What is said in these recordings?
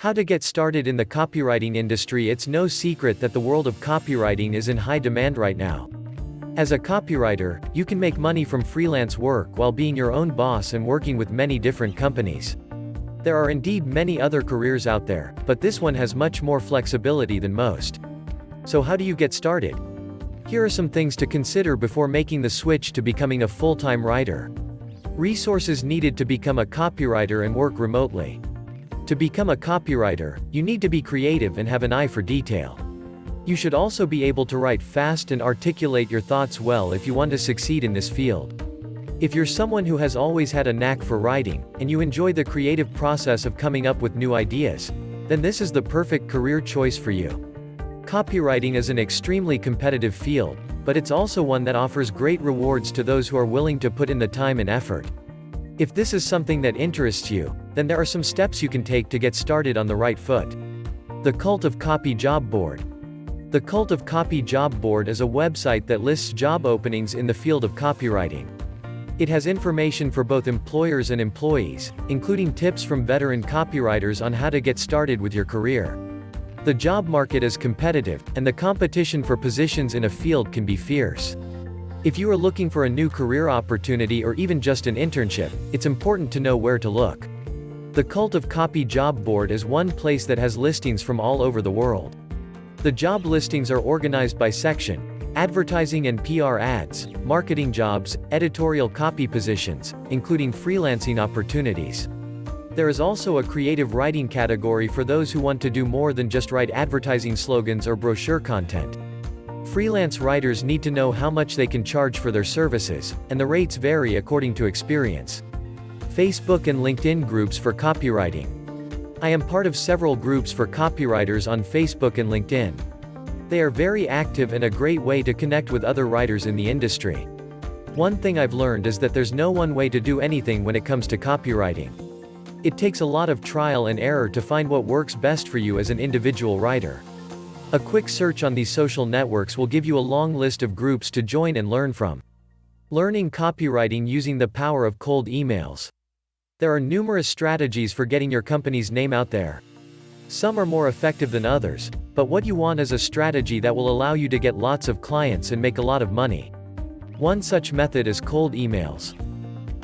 How to get started in the copywriting industry. It's no secret that the world of copywriting is in high demand right now. As a copywriter, you can make money from freelance work while being your own boss and working with many different companies. There are indeed many other careers out there, but this one has much more flexibility than most. So how do you get started? Here are some things to consider before making the switch to becoming a full-time writer. Resources needed to become a copywriter and work remotely. To become a copywriter, you need to be creative and have an eye for detail. You should also be able to write fast and articulate your thoughts well if you want to succeed in this field. If you're someone who has always had a knack for writing, and you enjoy the creative process of coming up with new ideas, then this is the perfect career choice for you. Copywriting is an extremely competitive field, but it's also one that offers great rewards to those who are willing to put in the time and effort. If this is something that interests you, then there are some steps you can take to get started on the right foot. The Cult of Copy Job Board. The Cult of Copy Job Board is a website that lists job openings in the field of copywriting. It has information for both employers and employees, including tips from veteran copywriters on how to get started with your career. The job market is competitive, and the competition for positions in a field can be fierce. If you are looking for a new career opportunity or even just an internship, it's important to know where to look. The Cult of Copy Job Board is one place that has listings from all over the world. The job listings are organized by section: advertising and PR ads, marketing jobs, editorial copy positions, including freelancing opportunities. There is also a creative writing category for those who want to do more than just write advertising slogans or brochure content. Freelance writers need to know how much they can charge for their services, and the rates vary according to experience. Facebook and LinkedIn groups for copywriting. I am part of several groups for copywriters on Facebook and LinkedIn. They are very active and a great way to connect with other writers in the industry. One thing I've learned is that there's no one way to do anything when it comes to copywriting. It takes a lot of trial and error to find what works best for you as an individual writer. A quick search on these social networks will give you a long list of groups to join and learn from. Learning copywriting using the power of cold emails. There are numerous strategies for getting your company's name out there. Some are more effective than others, but what you want is a strategy that will allow you to get lots of clients and make a lot of money. One such method is cold emails.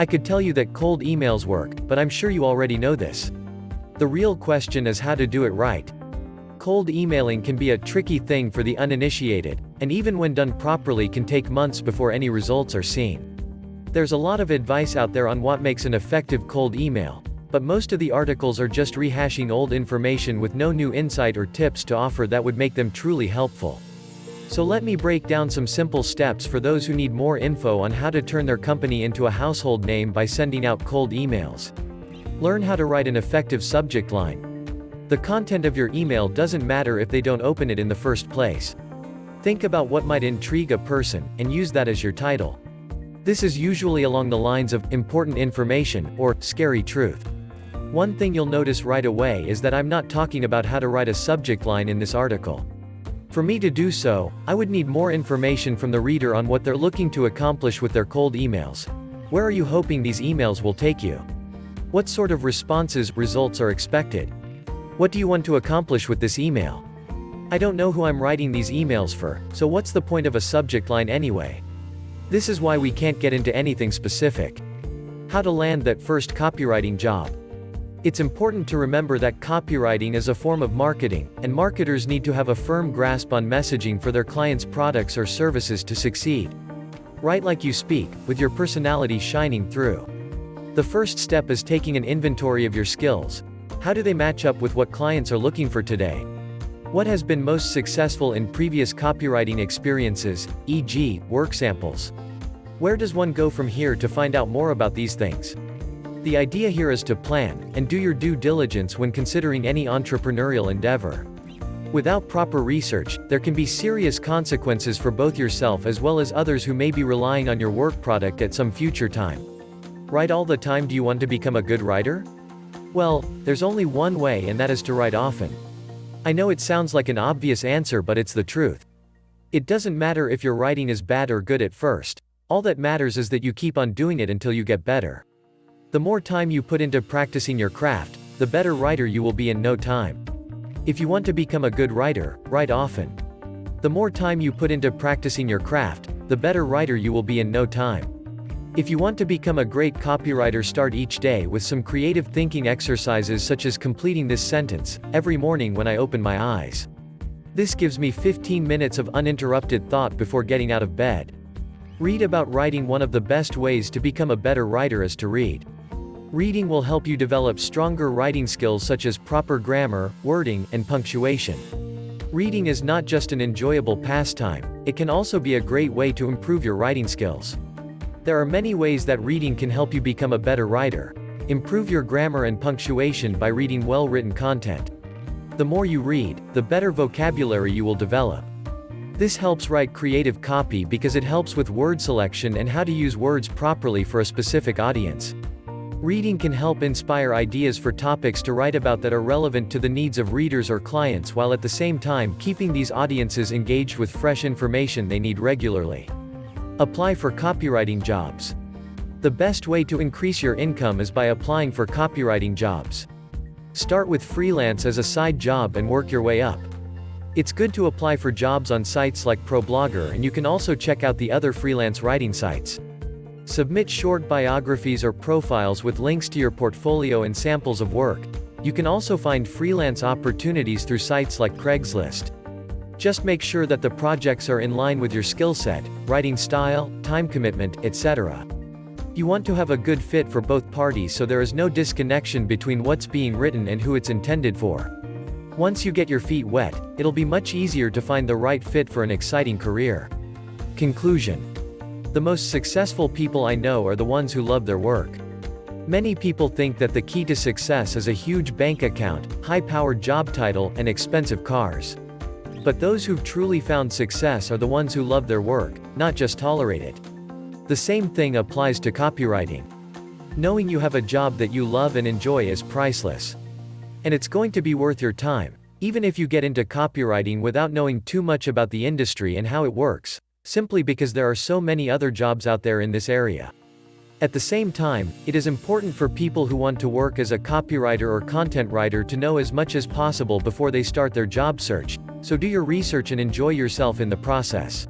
I could tell you that cold emails work, but I'm sure you already know this. The real question is how to do it right. Cold emailing can be a tricky thing for the uninitiated, and even when done properly can take months before any results are seen. There's a lot of advice out there on what makes an effective cold email, but most of the articles are just rehashing old information with no new insight or tips to offer that would make them truly helpful. So let me break down some simple steps for those who need more info on how to turn their company into a household name by sending out cold emails. Learn how to write an effective subject line. The content of your email doesn't matter if they don't open it in the first place. Think about what might intrigue a person, and use that as your title. This is usually along the lines of important information or scary truth. One thing you'll notice right away is that I'm not talking about how to write a subject line in this article. For me to do so, I would need more information from the reader on what they're looking to accomplish with their cold emails. Where are you hoping these emails will take you? What sort of results are expected? What do you want to accomplish with this email? I don't know who I'm writing these emails for, so what's the point of a subject line anyway? This is why we can't get into anything specific. How to land that first copywriting job. It's important to remember that copywriting is a form of marketing, and marketers need to have a firm grasp on messaging for their clients' products or services to succeed. Write like you speak, with your personality shining through. The first step is taking an inventory of your skills. How do they match up with what clients are looking for today? What has been most successful in previous copywriting experiences, e.g., work samples? Where does one go from here to find out more about these things? The idea here is to plan, and do your due diligence when considering any entrepreneurial endeavor. Without proper research, there can be serious consequences for both yourself as well as others who may be relying on your work product at some future time. Write all the time. Do you want to become a good writer? Well, there's only one way, and that is to write often. I know it sounds like an obvious answer, but it's the truth. It doesn't matter if your writing is bad or good at first. All that matters is that you keep on doing it until you get better. The more time you put into practicing your craft, the better writer you will be in no time. If you want to become a good writer, write often. The more time you put into practicing your craft, the better writer you will be in no time. If you want to become a great copywriter, start each day with some creative thinking exercises such as completing this sentence, every morning when I open my eyes. This gives me 15 minutes of uninterrupted thought before getting out of bed. Read about writing. One of the best ways to become a better writer is to read. Reading will help you develop stronger writing skills such as proper grammar, wording, and punctuation. Reading is not just an enjoyable pastime, it can also be a great way to improve your writing skills. There are many ways that reading can help you become a better writer. Improve your grammar and punctuation by reading well-written content. The more you read, the better vocabulary you will develop. This helps write creative copy because it helps with word selection and how to use words properly for a specific audience. Reading can help inspire ideas for topics to write about that are relevant to the needs of readers or clients, while at the same time keeping these audiences engaged with fresh information they need regularly. Apply for copywriting jobs. The best way to increase your income is by applying for copywriting jobs. Start with freelance as a side job and work your way up. It's good to apply for jobs on sites like ProBlogger, and you can also check out the other freelance writing sites. Submit short biographies or profiles with links to your portfolio and samples of work. You can also find freelance opportunities through sites like Craigslist. Just make sure that the projects are in line with your skill set, writing style, time commitment, etc. You want to have a good fit for both parties so there is no disconnection between what's being written and who it's intended for. Once you get your feet wet, it'll be much easier to find the right fit for an exciting career. Conclusion. The most successful people I know are the ones who love their work. Many people think that the key to success is a huge bank account, high-powered job title, and expensive cars. But those who've truly found success are the ones who love their work, not just tolerate it. The same thing applies to copywriting. Knowing you have a job that you love and enjoy is priceless. And it's going to be worth your time, even if you get into copywriting without knowing too much about the industry and how it works, simply because there are so many other jobs out there in this area. At the same time, it is important for people who want to work as a copywriter or content writer to know as much as possible before they start their job search, so do your research and enjoy yourself in the process.